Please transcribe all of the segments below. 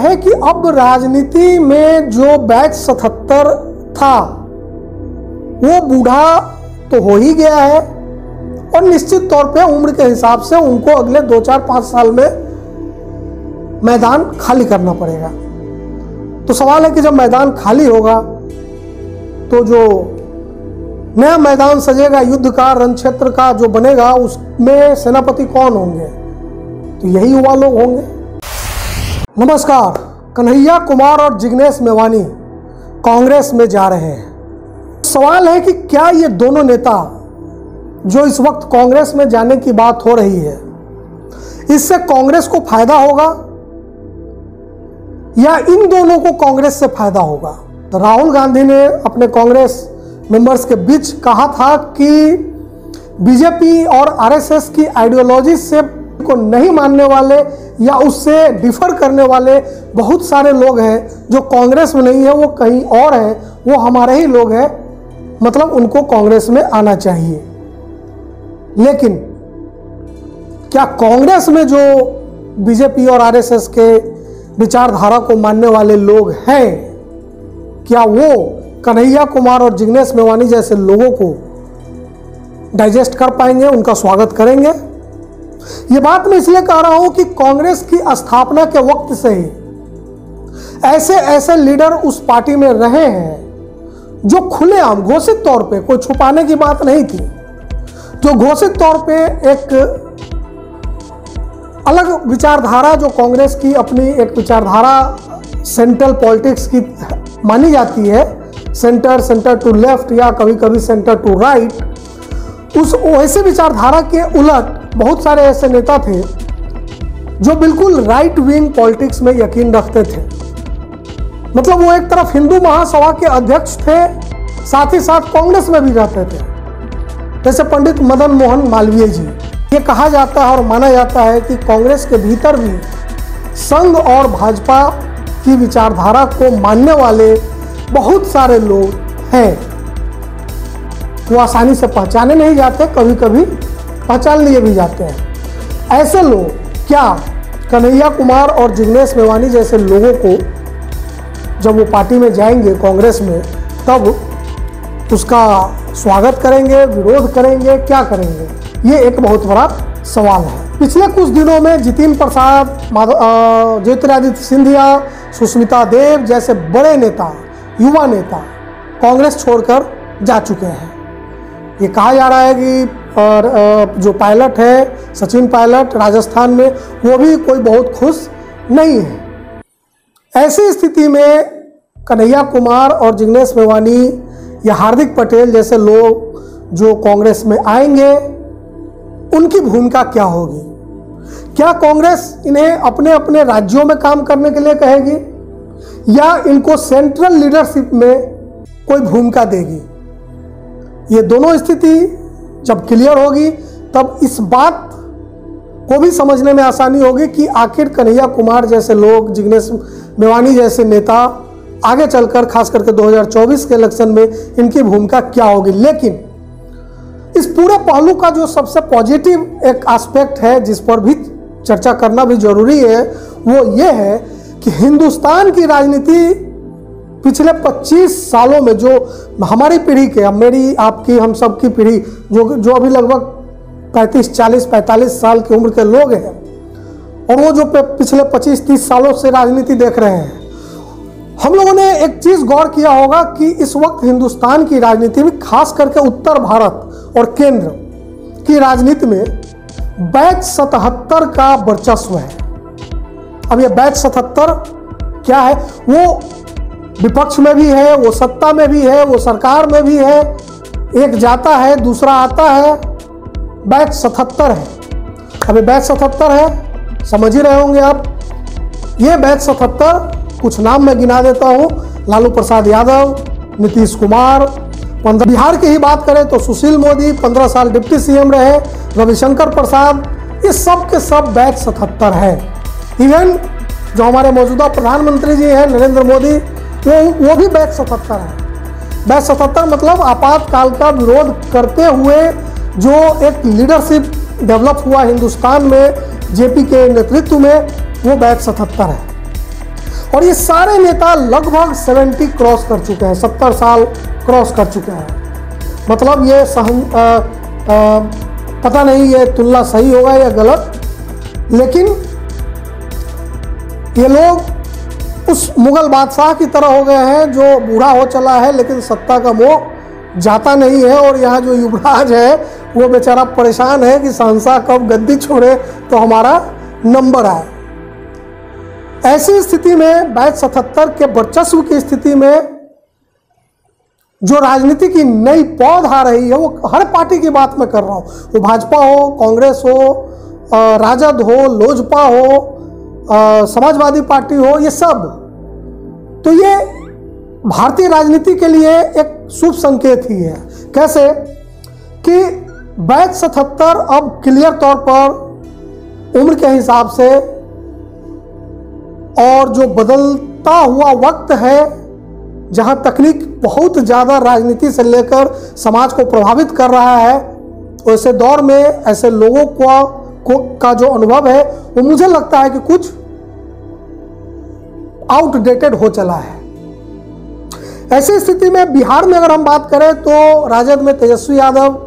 है कि अब राजनीति में जो बैच 77 था वो बूढ़ा तो हो ही गया है और निश्चित तौर पे उम्र के हिसाब से उनको अगले 2, 4, 5 साल में मैदान खाली करना पड़ेगा। तो सवाल है कि जब मैदान खाली होगा तो जो नया मैदान सजेगा, युद्ध का, रण क्षेत्र का जो बनेगा, उसमें सेनापति कौन होंगे? तो यही युवा लोग होंगे। नमस्कार, कन्हैया कुमार और जिग्नेश मेवानी कांग्रेस में जा रहे हैं। सवाल है कि क्या ये दोनों नेता जो इस वक्त कांग्रेस में जाने की बात हो रही है, इससे कांग्रेस को फायदा होगा या इन दोनों को कांग्रेस से फायदा होगा? तो राहुल गांधी ने अपने कांग्रेस मेंबर्स के बीच कहा था कि बीजेपी और आरएसएस की आइडियोलॉजी से को नहीं मानने वाले या उससे डिफर करने वाले बहुत सारे लोग हैं जो कांग्रेस में नहीं है, वो कहीं और हैं, वो हमारे ही लोग हैं, मतलब उनको कांग्रेस में आना चाहिए। लेकिन क्या कांग्रेस में जो बीजेपी और आरएसएस के विचारधारा को मानने वाले लोग हैं, क्या वो कन्हैया कुमार और जिग्नेश मेवानी जैसे लोगों को डाइजेस्ट कर पाएंगे, उनका स्वागत करेंगे? ये बात मैं इसलिए कह रहा हूं कि कांग्रेस की स्थापना के वक्त से ही ऐसे ऐसे लीडर उस पार्टी में रहे हैं जो खुलेआम घोषित तौर पे, कोई छुपाने की बात नहीं थी, जो घोषित तौर पे एक अलग विचारधारा, जो कांग्रेस की अपनी एक विचारधारा सेंट्रल पॉलिटिक्स की मानी जाती है, सेंटर टू लेफ्ट या कभी कभी सेंटर टू राइट, उस वैसे विचारधारा के उलट बहुत सारे ऐसे नेता थे जो बिल्कुल राइट विंग पॉलिटिक्स में यकीन रखते थे। मतलब वो एक तरफ हिंदू महासभा के अध्यक्ष थे, साथ ही साथ कांग्रेस में भी रहते थे, जैसे पंडित मदन मोहन मालवीय जी। ये कहा जाता है और माना जाता है कि कांग्रेस के भीतर भी संघ और भाजपा की विचारधारा को मानने वाले बहुत सारे लोग हैं। वो आसानी से पहचाने नहीं जाते, कभी कभी पहचान लिए भी जाते हैं। ऐसे लोग क्या कन्हैया कुमार और जिग्नेश मेवानी जैसे लोगों को जब वो पार्टी में जाएंगे कांग्रेस में, तब उसका स्वागत करेंगे, विरोध करेंगे, क्या करेंगे? ये एक बहुत बड़ा सवाल है। पिछले कुछ दिनों में जितिन प्रसाद, ज्योतिरादित्य सिंधिया, सुष्मिता देव जैसे बड़े नेता, युवा नेता कांग्रेस छोड़कर जा चुके हैं। ये कहा जा रहा है कि और जो पायलट है सचिन पायलट राजस्थान में, वो भी कोई बहुत खुश नहीं है। ऐसी स्थिति में कन्हैया कुमार और जिग्नेश मेवानी या हार्दिक पटेल जैसे लोग जो कांग्रेस में आएंगे, उनकी भूमिका क्या होगी? क्या कांग्रेस इन्हें अपने अपने राज्यों में काम करने के लिए कहेगी या इनको सेंट्रल लीडरशिप में कोई भूमिका देगी? ये दोनों स्थिति जब क्लियर होगी तब इस बात को भी समझने में आसानी होगी कि आखिर कन्हैया कुमार जैसे लोग, जिग्नेश मेवानी जैसे नेता आगे चलकर, खास करके 2024 के इलेक्शन में इनकी भूमिका क्या होगी। लेकिन इस पूरे पहलू का जो सबसे पॉजिटिव एक एस्पेक्ट है जिस पर भी चर्चा करना भी जरूरी है, वो ये है कि हिंदुस्तान की राजनीति पिछले 25 सालों में जो हमारी पीढ़ी के, अब मेरी, आपकी, हम सब की पीढ़ी जो अभी लगभग 45 साल की उम्र के लोग हैं, और वो जो पिछले 25-30 सालों से राजनीति देख रहे हैं, हम लोगों ने एक चीज गौर किया होगा कि इस वक्त हिंदुस्तान की राजनीति में, खास करके उत्तर भारत और केंद्र की राजनीति में बैच 77 का वर्चस्व है। अब ये बैच 77 क्या है? वो विपक्ष में भी है, वो सत्ता में भी है, वो सरकार में भी है, एक जाता है दूसरा आता है, बैच 77 है। अभी बैच 77 है, समझ ही रहे होंगे आप। ये बैच 77 कुछ नाम मैं गिना देता हूँ: लालू प्रसाद यादव, नीतीश कुमार, बिहार की ही बात करें तो सुशील मोदी 15 साल डिप्टी सीएम रहे, रविशंकर प्रसाद, ये सब के सब बैच 77 है। इवन जो हमारे मौजूदा प्रधानमंत्री जी हैं नरेंद्र मोदी, वो भी बैच 77 है। बैच 77 मतलब आपातकाल का विरोध करते हुए जो एक लीडरशिप डेवलप हुआ हिंदुस्तान में जेपी के नेतृत्व में, वो बैच 77 है। और ये सारे नेता लगभग 70 क्रॉस कर चुके हैं, 70 साल क्रॉस कर चुके हैं। मतलब ये पता नहीं ये तुलना सही होगा या गलत, लेकिन ये लोग उस मुगल बादशाह की तरह हो गए हैं जो बूढ़ा हो चला है लेकिन सत्ता का मोह जाता नहीं है। और यहाँ जो युवराज है वो बेचारा परेशान है कि शहंशाह कब गद्दी छोड़े तो हमारा नंबर आए। ऐसी स्थिति में बैच 77 के वर्चस्व की स्थिति में जो राजनीति की नई पौध आ रही है, वो हर पार्टी की बात मैं कर रहा हूँ, वो भाजपा हो, कांग्रेस हो, राजद हो, लोजपा हो, समाजवादी पार्टी हो, ये सब, तो ये भारतीय राजनीति के लिए एक शुभ संकेत ही है। कैसे कि बैच 77 अब क्लियर तौर पर उम्र के हिसाब से और जो बदलता हुआ वक्त है, जहां तकनीक बहुत ज़्यादा राजनीति से लेकर समाज को प्रभावित कर रहा है, वैसे दौर में ऐसे लोगों का जो अनुभव है वो मुझे लगता है कि कुछ आउटडेटेड हो चला है। ऐसी स्थिति में बिहार में अगर हम बात करें तो राजद में तेजस्वी यादव,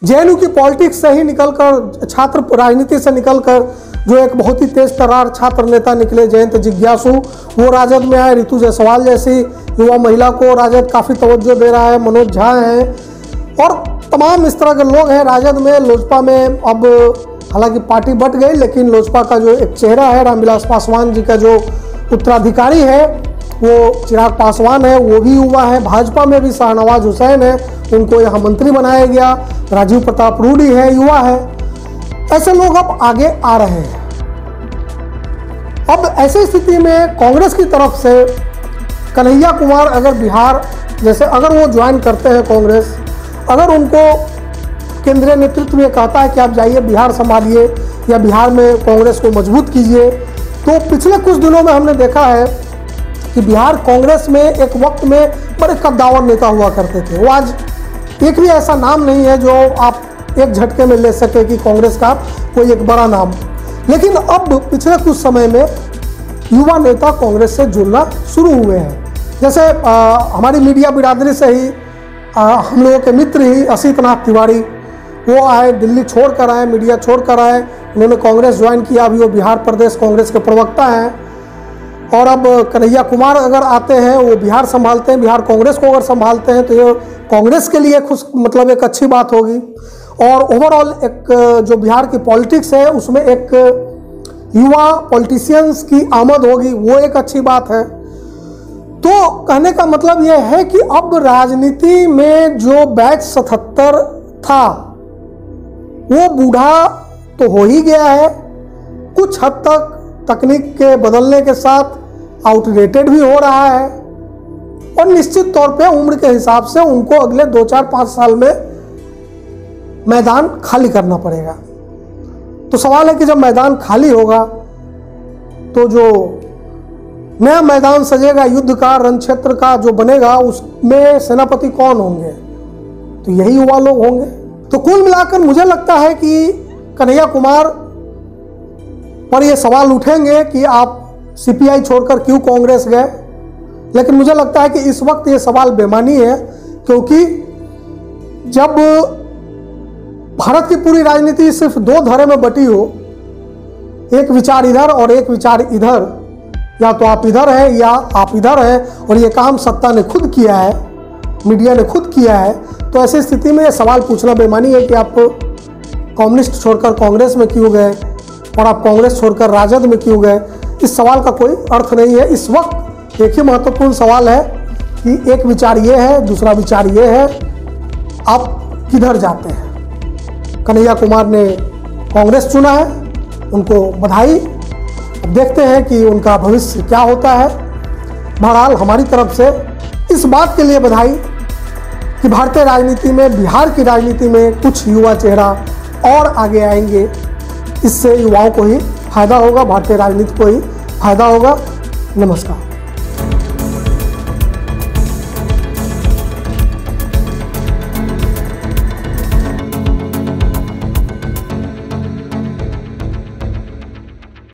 जेएनयू की पॉलिटिक्स से ही निकलकर, छात्र राजनीति से निकलकर जो एक बहुत ही तेज तर्रार छात्र नेता निकले जयंत जिज्ञासु, वो राजद में आए। ऋतु जायसवाल जैसी युवा महिला को राजद काफ़ी तवज्जो दे रहा है। मनोज झा हैं और तमाम इस तरह के लोग हैं राजद में। लोजपा में अब हालांकि पार्टी बट गई, लेकिन लोजपा का जो एक चेहरा है, रामविलास पासवान जी का जो उत्तराधिकारी है वो चिराग पासवान है, वो भी युवा है। भाजपा में भी शाहनवाज हुसैन है, उनको यहाँ मंत्री बनाया गया। राजीव प्रताप रूडी है, युवा है। ऐसे लोग अब आगे आ रहे हैं। अब ऐसी स्थिति में कांग्रेस की तरफ से कन्हैया कुमार अगर बिहार जैसे अगर वो ज्वाइन करते हैं कांग्रेस, अगर उनको केंद्रीय नेतृत्व में कहता है कि आप जाइए बिहार संभालिए या बिहार में कांग्रेस को मजबूत कीजिए, तो पिछले कुछ दिनों में हमने देखा है कि बिहार कांग्रेस में एक वक्त में बड़े कद्दावर नेता हुआ करते थे। वो आज एक भी ऐसा नाम नहीं है जो आप एक झटके में ले सके कि कांग्रेस का कोई एक बड़ा नाम। लेकिन अब पिछले कुछ समय में युवा नेता कांग्रेस से जुड़ना शुरू हुए हैं। जैसे हमारी मीडिया बिरादरी से ही हम लोगों के मित्र ही असित नाथ तिवारी, वो आए, दिल्ली छोड़ कर आए, मीडिया छोड़ कर आए, उन्होंने कांग्रेस ज्वाइन किया। अभी वो बिहार प्रदेश कांग्रेस के प्रवक्ता हैं। और अब कन्हैया कुमार अगर आते हैं, वो बिहार संभालते हैं, बिहार कांग्रेस को अगर संभालते हैं तो ये कांग्रेस के लिए मतलब एक अच्छी बात होगी। और ओवरऑल एक जो बिहार की पॉलिटिक्स है उसमें एक युवा पॉलिटिशियंस की आमद होगी, वो एक अच्छी बात है। तो कहने का मतलब यह है कि अब राजनीति में जो बैच 77 था वो बूढ़ा तो हो ही गया है, कुछ हद तक तकनीक के बदलने के साथ आउटडेटेड भी हो रहा है, और निश्चित तौर पे उम्र के हिसाब से उनको अगले 2, 4, 5 साल में मैदान खाली करना पड़ेगा। तो सवाल है कि जब मैदान खाली होगा तो जो नया मैदान सजेगा युद्ध का, रण क्षेत्र का जो बनेगा, उसमें सेनापति कौन होंगे? तो यही युवा लोग होंगे। तो कुल मिलाकर मुझे लगता है कि कन्हैया कुमार पर ये सवाल उठेंगे कि आप सीपीआई छोड़कर क्यों कांग्रेस गए, लेकिन मुझे लगता है कि इस वक्त ये सवाल बेमानी है, क्योंकि जब भारत की पूरी राजनीति सिर्फ 2 धड़े में बटी हो, एक विचार इधर और एक विचार इधर, या तो आप इधर हैं या आप इधर हैं, और ये काम सत्ता ने खुद किया है, मीडिया ने खुद किया है, तो ऐसी स्थिति में ये सवाल पूछना बेमानी है कि आप कम्युनिस्ट छोड़कर कांग्रेस में क्यों गए और आप कांग्रेस छोड़कर राजद में क्यों गए। इस सवाल का कोई अर्थ नहीं है। इस वक्त एक ही महत्वपूर्ण सवाल है कि एक विचार ये है, दूसरा विचार ये है, आप किधर जाते हैं। कन्हैया कुमार ने कांग्रेस चुना है, उनको बधाई। अब देखते हैं कि उनका भविष्य क्या होता है। बहरहाल हमारी तरफ से इस बात के लिए बधाई कि भारतीय राजनीति में, बिहार की राजनीति में कुछ युवा चेहरा और आगे आएंगे। इससे युवाओं को ही फायदा होगा, भारतीय राजनीति को ही फायदा होगा। नमस्कार।